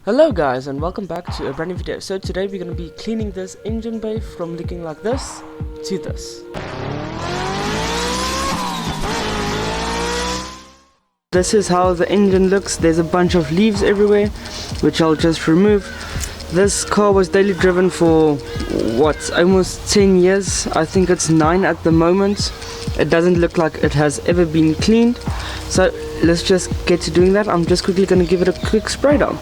Hello guys and welcome back to a brand new video. So today we're going to be cleaning this engine bay from looking like this to this. This is how the engine looks. There's a bunch of leaves everywhere, which I'll just remove. This car was daily driven for almost 10 years. I think it's 9 at the moment. It doesn't look like it has ever been cleaned. So let's just get to doing that. I'm just quickly going to give it a quick spray down.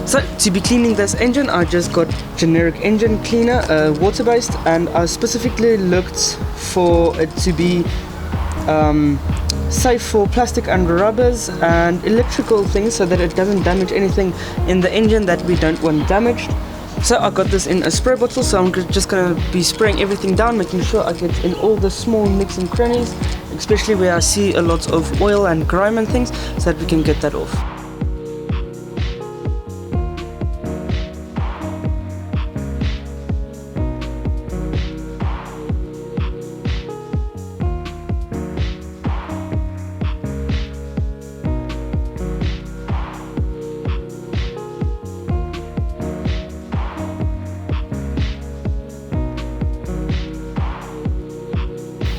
So to be cleaning this engine, I just got generic engine cleaner, water based, and I specifically looked for it to be safe for plastic and rubbers and electrical things so that it doesn't damage anything in the engine that we don't want damaged. So I got this in a spray bottle, so I'm just going to be spraying everything down, making sure I get in all the small nicks and crannies, especially where I see a lot of oil and grime and things, so that we can get that off.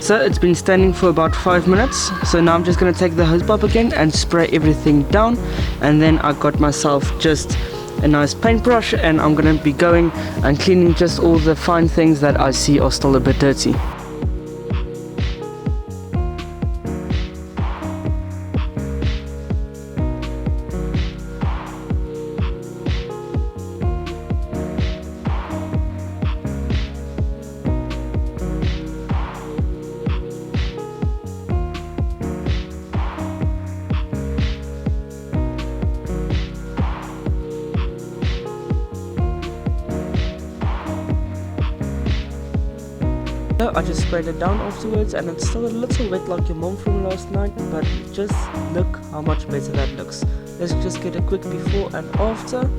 So it's been standing for about 5 minutes, so now I'm just going to take the hose pipe again and spray everything down, and then I got myself just a nice paintbrush and I'm going to be going and cleaning just all the fine things that I see are still a bit dirty. I just sprayed it down afterwards and it's still a little wet like your mom from last night, but just look how much better that looks. Let's just get a quick before and after.